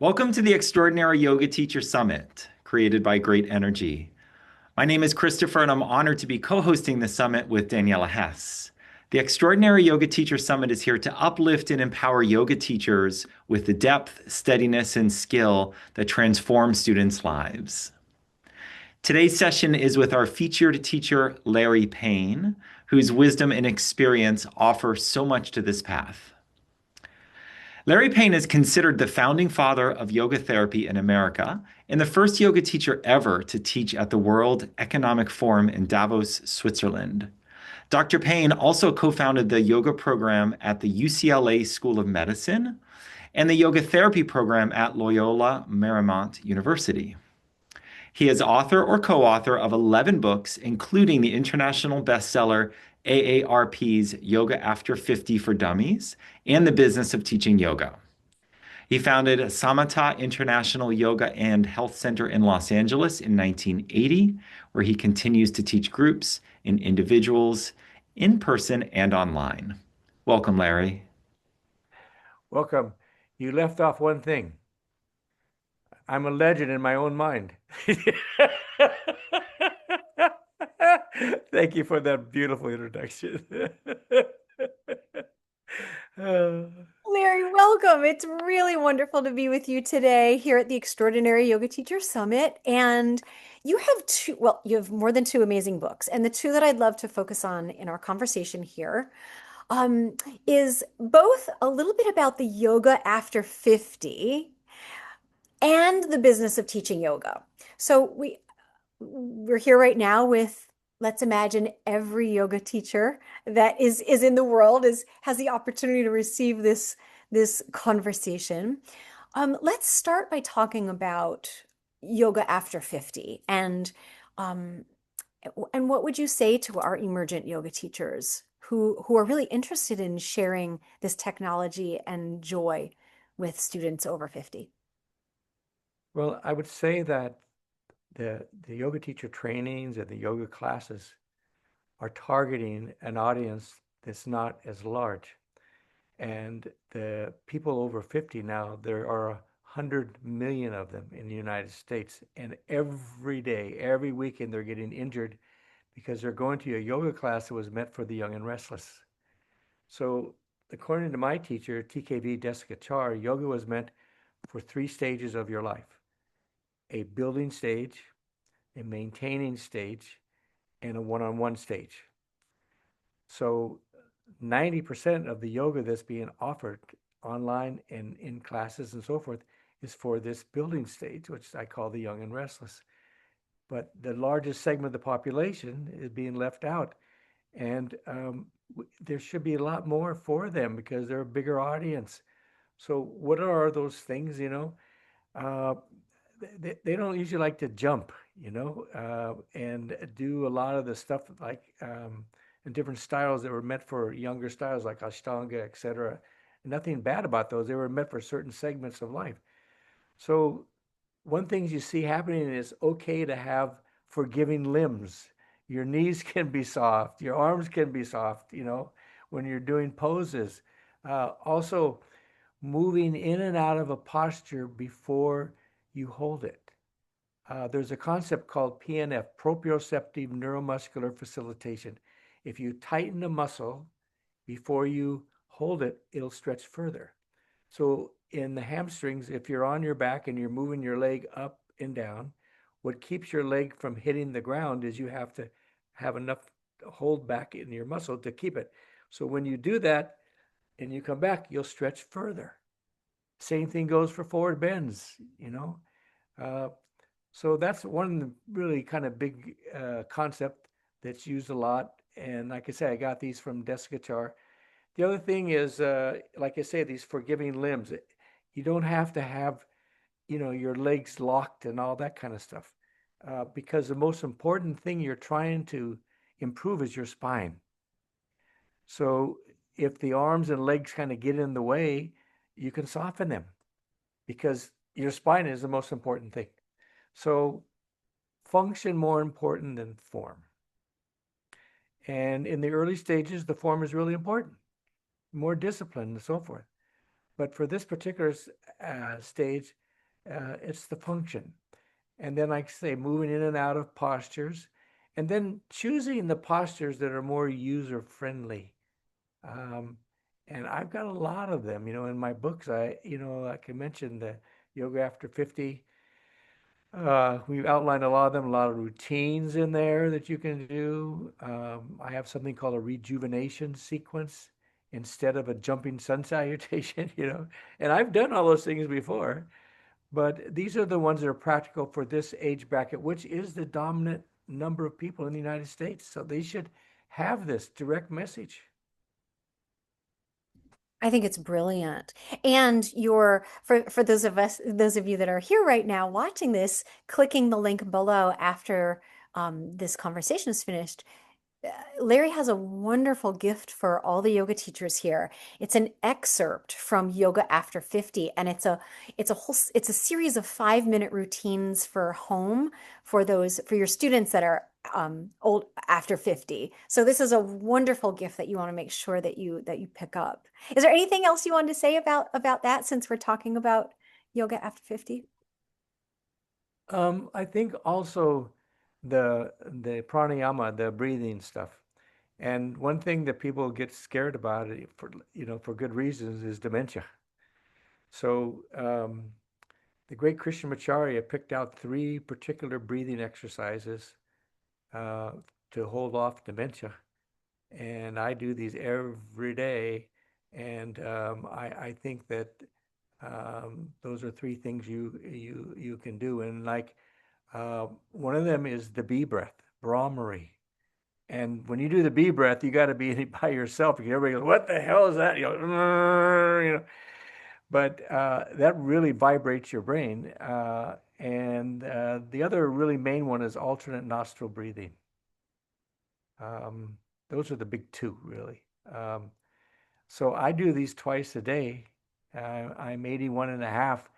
Welcome to the Extraordinary Yoga Teacher Summit, created by Great Energy. My name is Christopher, and I'm honored to be co-hosting the summit with Daniela Hess. The Extraordinary Yoga Teacher Summit is here to uplift and empower yoga teachers with the depth, steadiness, and skill that transform students' lives. Today's session is with our featured teacher, Larry Payne, whose wisdom and experience offer so much to this path. Larry Payne is considered the founding father of yoga therapy in America and the first yoga teacher ever to teach at the World Economic Forum in Davos, Switzerland. Dr. Payne also co-founded the yoga program at the UCLA School of Medicine and the yoga therapy program at Loyola Marymount University. He is author or co-author of 11 books, including the international bestseller AARP's Yoga After 50 for Dummies and The Business of Teaching Yoga. He founded Samatha International Yoga and Health Center in Los Angeles in 1980, where he continues to teach groups and individuals in person and online. Welcome, Larry. Welcome. You left off one thing. I'm a legend in my own mind. Thank you for that beautiful introduction. Larry, welcome. It's really wonderful to be with you today here at the Extraordinary Yoga Teacher Summit. And you have you have more than two amazing books. And the two that I'd love to focus on in our conversation here is both a little bit about the yoga after 50 and the business of teaching yoga. So we're here right now with, let's imagine every yoga teacher that is in the world has the opportunity to receive this conversation. Let's start by talking about yoga after 50 and what would you say to our emergent yoga teachers who are really interested in sharing this technology and joy with students over 50? Well, I would say that the yoga teacher trainings and the yoga classes are targeting an audience that's not as large. And the people over 50 now, there are 100 million of them in the United States. And every day, every weekend, they're getting injured because they're going to a yoga class that was meant for the young and restless. So according to my teacher, TKV Jessica Char, yoga was meant for three stages of your life: a building stage, a maintaining stage, and a one-on-one stage. So 90% of the yoga that's being offered online and in classes and so forth is for this building stage, which I call the young and restless. But the largest segment of the population is being left out. And there should be a lot more for them because they're a bigger audience. So what are those things, Uh, they don't usually like to jump, and do a lot of the stuff like in different styles that were meant for younger styles like Ashtanga, etc. Nothing bad about those. They were meant for certain segments of life. So one thing you see happening is okay to have forgiving limbs. Your knees can be soft, your arms can be soft, when you're doing poses. Also, moving in and out of a posture before you hold it. There's a concept called PNF, proprioceptive neuromuscular facilitation. If you tighten a muscle before you hold it, it'll stretch further. So in the hamstrings, if you're on your back and you're moving your leg up and down, what keeps your leg from hitting the ground is you have to have enough hold back in your muscle to keep it. So when you do that and you come back, you'll stretch further. Same thing goes for forward bends, Uh, so that's one really kind of big concept that's used a lot. And like I say, I got these from Jessica Char. The other thing is, like I say, these forgiving limbs. You don't have to have, your legs locked and all that kind of stuff, because the most important thing you're trying to improve is your spine. So if the arms and legs kind of get in the way, you can soften them because your spine is the most important thing. So function more important than form. And in the early stages, the form is really important, more discipline and so forth. But for this particular stage, It's the function. And then, like I say, moving in and out of postures, and then choosing the postures that are more user friendly. Um, and I've got a lot of them, in my books. Like I mentioned, the Yoga After 50. We've outlined a lot of them, a lot of routines in there that you can do. I have something called a rejuvenation sequence instead of a jumping sun salutation, And I've done all those things before, but these are the ones that are practical for this age bracket, which is the dominant number of people in the United States. So they should have this direct message. I think it's brilliant. And for those of you that are here right now watching this, clicking the link below after this conversation is finished, Larry has a wonderful gift for all the yoga teachers here. It's an excerpt from Yoga After 50, and it's a series of 5-minute routines for home for your students that are old after 50. So this is a wonderful gift that you want to make sure that you pick up. Is there anything else you wanted to say about that since we're talking about Yoga After 50? I think also the pranayama, the breathing stuff. And one thing that people get scared about for good reasons is dementia. So the great Krishnamacharya picked out 3 particular breathing exercises uh, to hold off dementia, and I do these every day. And I think that those are 3 things you can do. And like one of them is the bee breath, Brahmari. And when you do the bee breath, you got to be by yourself because everybody goes, "What the hell is that?" But that really vibrates your brain. And the other really main one is alternate nostril breathing. Um, those are the big 2, really. So I do these twice a day. I'm 81 and a half.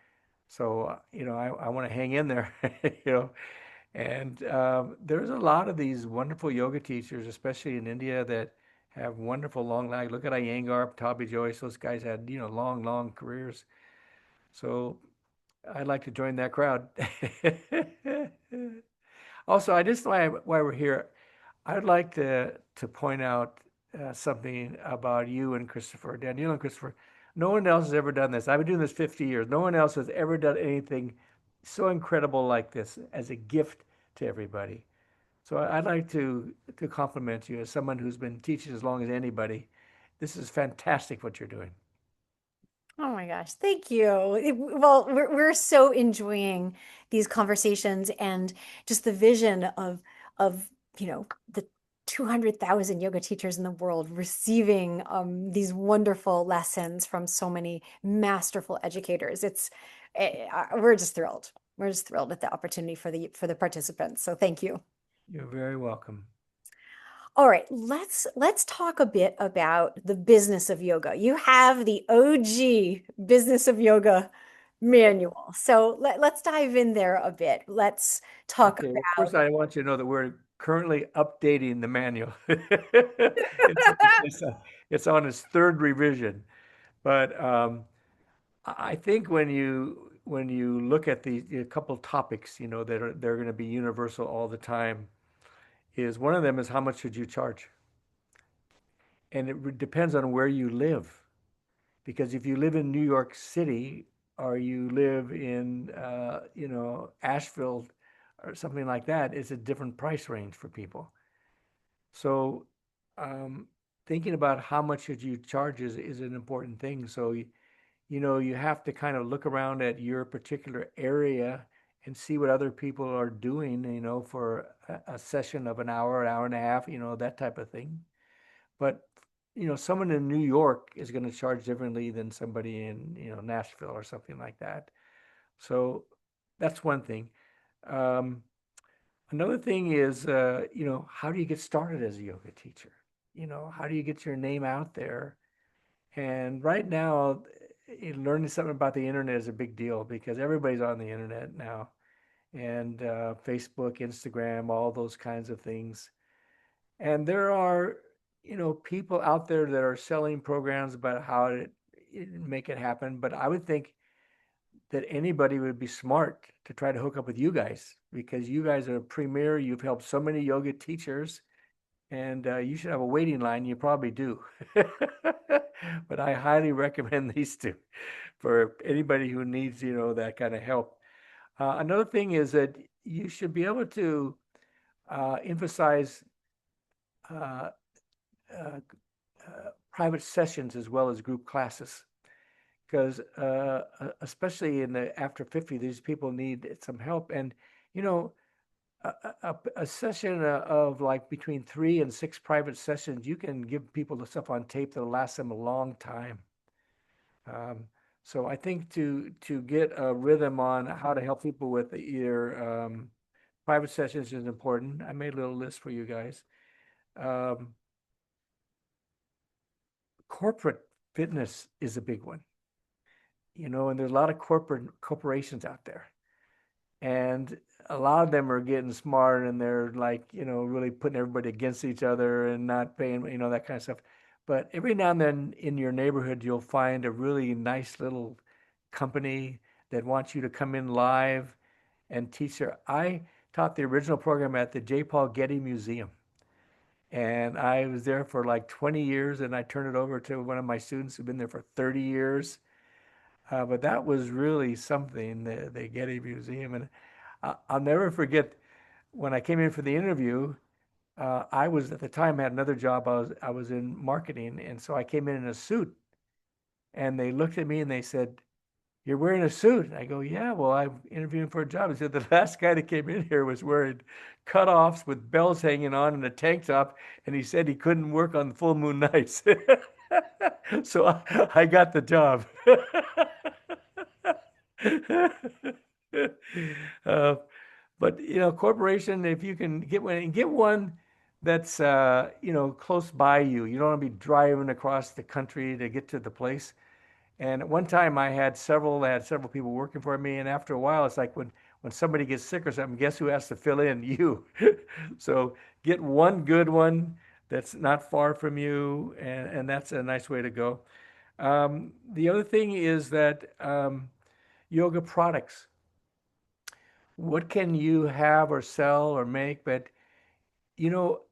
So, I want to hang in there, you know. And there's a lot of these wonderful yoga teachers, especially in India, that have wonderful long lives. Look at Iyengar, Tabi Joyce. Those guys had, long, long careers. So I'd like to join that crowd. Also, I just why we're here, I'd like to point out something about you and Christopher, Danielle and Christopher. No one else has ever done this. I've been doing this 50 years. No one else has ever done anything so incredible like this as a gift to everybody. So I'd like to compliment you as someone who's been teaching as long as anybody. This is fantastic what you're doing. Oh my gosh, thank you. Well, we're so enjoying these conversations and just the vision of the 200,000 yoga teachers in the world receiving these wonderful lessons from so many masterful educators. We're just thrilled. We're just thrilled at the opportunity for the participants. So thank you. You're very welcome. All right, let's talk a bit about the business of yoga. You have the OG business of yoga manual. So let's dive in there a bit. Let's talk Okay, well, about first I want you to know that we're currently updating the manual. It's, it's on its 3rd revision. But I think when you look at the a couple topics, that they're going to be universal all the time, is one of them is how much should you charge? And it depends on where you live. Because if you live in New York City or you live in, Asheville or something like that, it's a different price range for people. So, um, thinking about how much should you charge is an important thing. So, you have to kind of look around at your particular area and see what other people are doing, for a session of an hour and a half, that type of thing. But, someone in New York is going to charge differently than somebody in, Nashville or something like that. So that's one thing. Um, Another thing is, how do you get started as a yoga teacher? How do you get your name out there? And right now, learning something about the internet is a big deal because everybody's on the internet now, and Facebook, Instagram, all those kinds of things. And there are, people out there that are selling programs about how to make it happen. But I would think that anybody would be smart to try to hook up with you guys, because you guys are premier. You've helped so many yoga teachers, and you should have a waiting line. You probably do. But I highly recommend these two for anybody who needs, that kind of help. Another thing is that you should be able to emphasize uh, uh, private sessions as well as group classes, because especially in the after 50, these people need some help. And you know, a session of like between 3 and 6 private sessions, you can give people the stuff on tape that'll last them a long time. Um, so I think to get a rhythm on how to help people with your private sessions is important. I made a little list for you guys. Um, Corporate fitness is a big one, and there's a lot of corporations out there, and a lot of them are getting smart, and they're like, really putting everybody against each other and not paying, that kind of stuff. But every now and then in your neighborhood, you'll find a really nice little company that wants you to come in live and teach there. I taught the original program at the J. Paul Getty Museum. And I was there for like 20 years, and I turned it over to one of my students who'd been there for 30 years. But that was really something, the Getty Museum. And I'll never forget when I came in for the interview. I was at the time had another job. I was in marketing, and so I came in a suit. And they looked at me and they said, "You're wearing a suit." I go, "Yeah, well, I'm interviewing for a job." He said, "The last guy that came in here was wearing cutoffs with bells hanging on and a tank top, and he said he couldn't work on full moon nights." So I got the job. uh, but corporation, if you can get one that's close by you. You don't want to be driving across the country to get to the place. And at one time, I had several people working for me, and after a while, it's like when somebody gets sick or something, guess who has to fill in? You. So get one good one that's not far from you, and that's a nice way to go. The other thing is that yoga products. What can you have or sell or make? But you know,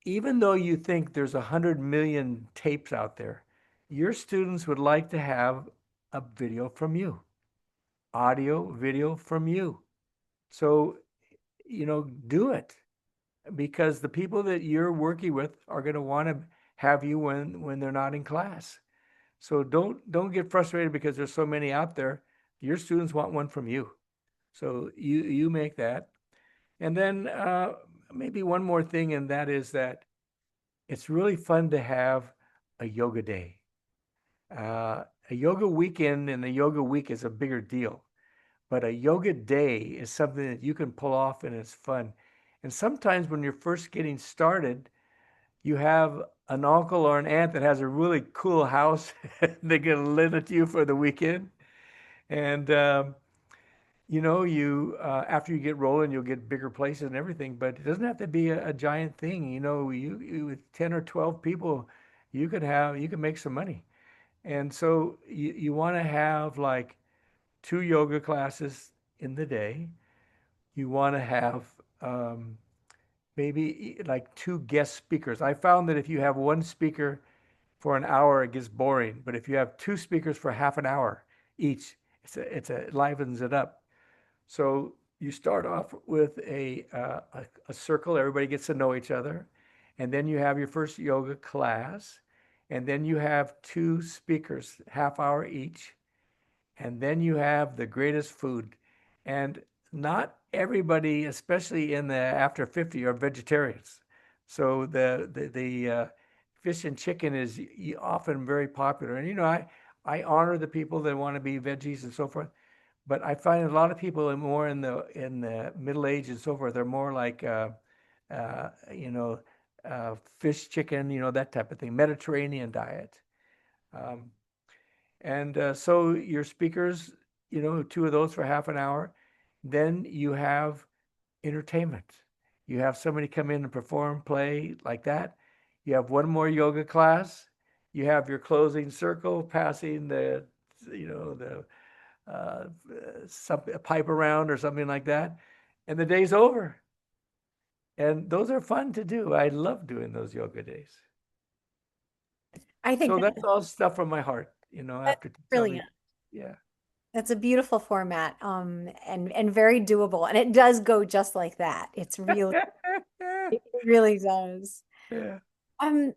even though you think there's 100 million tapes out there, your students would like to have a video from you, audio, video from you. So, do it, because the people that you're working with are going to want to have you when they're not in class. So don't get frustrated because there's so many out there. Your students want one from you. So you make that. And then maybe one more thing, and that is that it's really fun to have a yoga day. A yoga weekend and a yoga week is a bigger deal, but a yoga day is something that you can pull off and it's fun. And sometimes when you're first getting started, you have an uncle or an aunt that has a really cool house. They're going to lend it to you for the weekend. And you after you get rolling, you'll get bigger places and everything, but it doesn't have to be a giant thing. You with 10 or 12 people, you can make some money. And so you want to have like 2 yoga classes in the day. You want to have maybe like 2 guest speakers. I found that if you have one speaker for an hour, it gets boring. But if you have 2 speakers for half an hour each, it livens it up. So you start off with a circle. Everybody gets to know each other, and then you have your first yoga class, and then you have 2 speakers, half hour each, and then you have the greatest food. And not everybody, especially in the after 50, are vegetarians. So the fish and chicken is often very popular. And I honor the people that want to be veggies and so forth. But I find a lot of people are more in the middle age and so forth. They're more like uh, you know fish, chicken, that type of thing. Mediterranean diet. Um, and so your speakers, 2 of those for half an hour. Then you have entertainment. You have somebody come in and perform, play like that. You have one more yoga class. You have your closing circle, passing the a pipe around or something like that, and the day's over. And those are fun to do. I love doing those yoga days. I think So that's all stuff from my heart, that's after somebody, brilliant. yeah. That's a beautiful format, and very doable. And it does go just like that. It really does. Yeah. Um,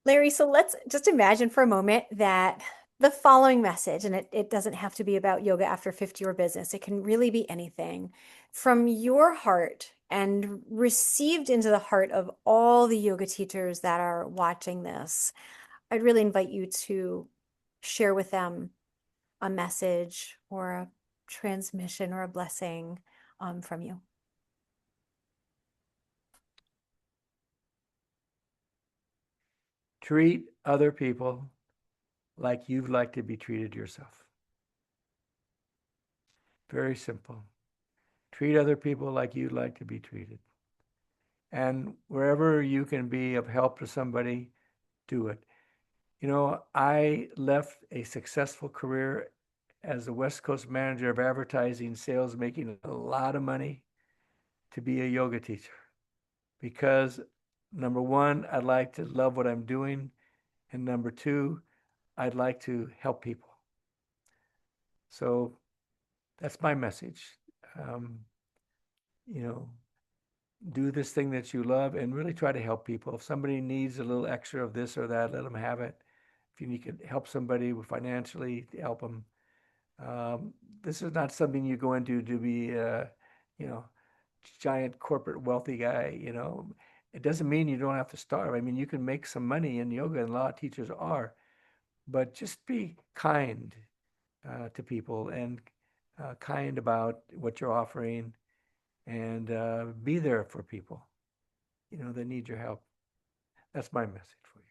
Larry, so let's just imagine for a moment that the following message, and it doesn't have to be about yoga after 50 or business, it can really be anything from your heart and received into the heart of all the yoga teachers that are watching this. I'd really invite you to share with them a message or a transmission or a blessing from you. Treat other people like you'd like to be treated yourself. Very simple. Treat other people like you'd like to be treated. And wherever you can be of help to somebody, do it. I left a successful career as the West Coast manager of advertising sales, making a lot of money, to be a yoga teacher. Because number one, I like to love what I'm doing. And number two, I'd like to help people. So that's my message. Um, you know, do this thing that you love and really try to help people. If somebody needs a little extra of this or that, let them have it. If you need to help somebody financially, help them. This is not something you go into to be, you know, giant corporate wealthy guy. It doesn't mean you don't have to starve. I mean, you can make some money in yoga, and a lot of teachers are, but just be kind to people and kind about what you're offering, and be there for people, that need your help. That's my message for you.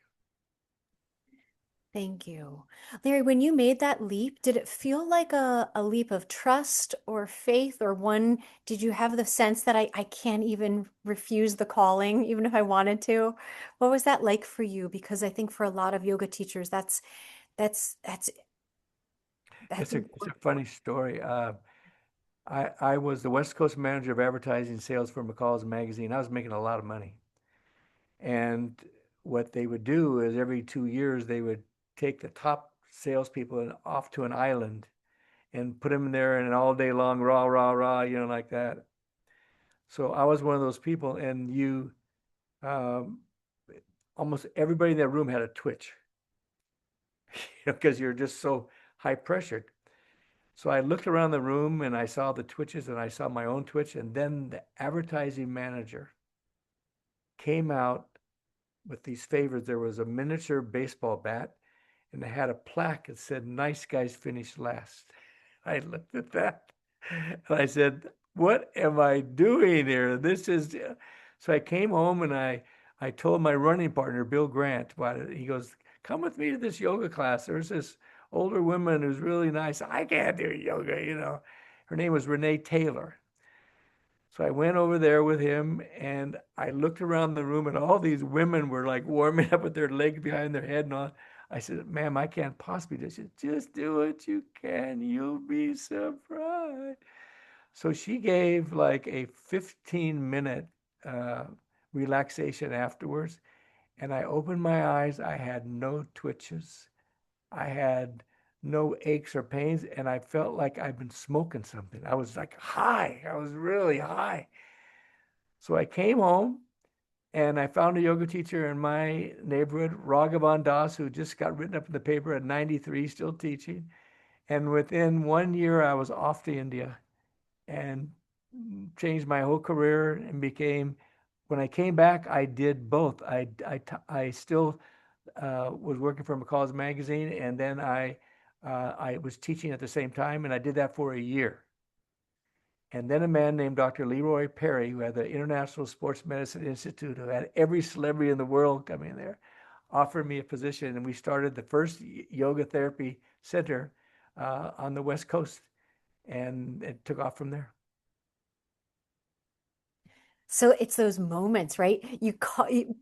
Thank you. Larry, when you made that leap, did it feel like a leap of trust or faith, or one, did you have the sense that I can't even refuse the calling, even if I wanted to? What was that like for you? Because I think for a lot of yoga teachers, that's that's that's It's a important. funny story. I was the West Coast manager of advertising sales for McCall's magazine. I was making a lot of money. And what they would do is every 2 years, they would take the top salespeople and off to an island and put them there, and all day long, rah, rah, rah, like that. So I was one of those people, and um, almost everybody in that room had a twitch, because you're just so high pressured. So I looked around the room and I saw the twitches and I saw my own twitch. And then the advertising manager came out with these favors. There was a miniature baseball bat and they had a plaque that said, "Nice guys finish last." I looked at that and I said, "What am I doing here? This is..." So I came home and I told my running partner, Bill Grant, about it. He goes, "Come with me to this yoga class. There's this older woman who's really nice." I can't do yoga. Her name was Renee Taylor. So I went over there with him and I looked around the room and all these women were like warming up with their legs behind their head and all. I said, "Ma'am, I can't possibly do this." She said, "Just do it. You can. You'll be surprised." So she gave like a 15-minute relaxation afterwards. And I opened my eyes. I had no twitches. I had no aches or pains. And I felt like I'd been smoking something. I was like high. I was really high. So I came home and I found a yoga teacher in my neighborhood, Raghavan Das, who just got written up in the paper at 93, still teaching. And within 1 year, I was off to India and changed my whole career and became, when I came back, I did both. I still was working for McCall's magazine, and then I was teaching at the same time, and I did that for a year. And then a man named Dr. Leroy Perry, who had the International Sports Medicine Institute, who had every celebrity in the world come in there, offered me a position, and we started the first yoga therapy center on the West Coast, and it took off from there. So it's those moments, right?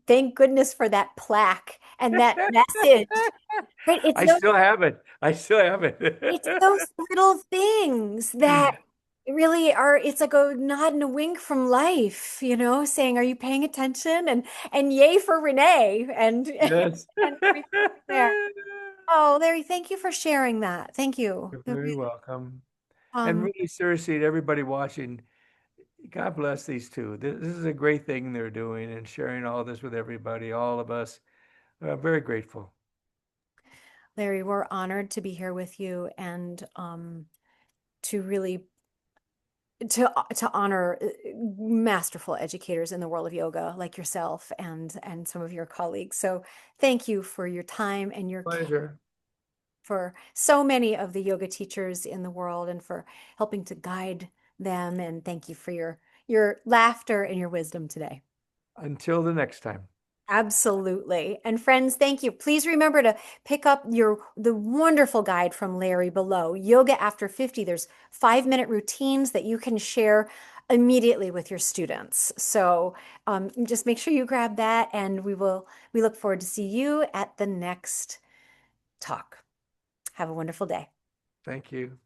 Thank goodness for that plaque and that message, right? I still have it. I still have It's it. those little things that really are, it's like a nod and a wink from life, saying, are you paying attention? And yay for Renee and Yes. and everything there. Oh, Larry, thank you for sharing that. Thank you. You're very welcome. And Um, really, seriously, to everybody watching, God bless these two. This is a great thing they're doing and sharing all this with everybody, all of us. Very grateful. Larry, we're honored to be here with you and to really to honor masterful educators in the world of yoga like yourself and some of your colleagues. So thank you for your time and your care Pleasure. for so many of the yoga teachers in the world and for helping to guide them. And thank you for your laughter and your wisdom today. Until the next time. Absolutely. And friends, thank you. Please remember to pick up the wonderful guide from Larry below, Yoga After 50. There's 5-minute routines that you can share immediately with your students. So just make sure you grab that, and we look forward to see you at the next talk. Have a wonderful day. Thank you.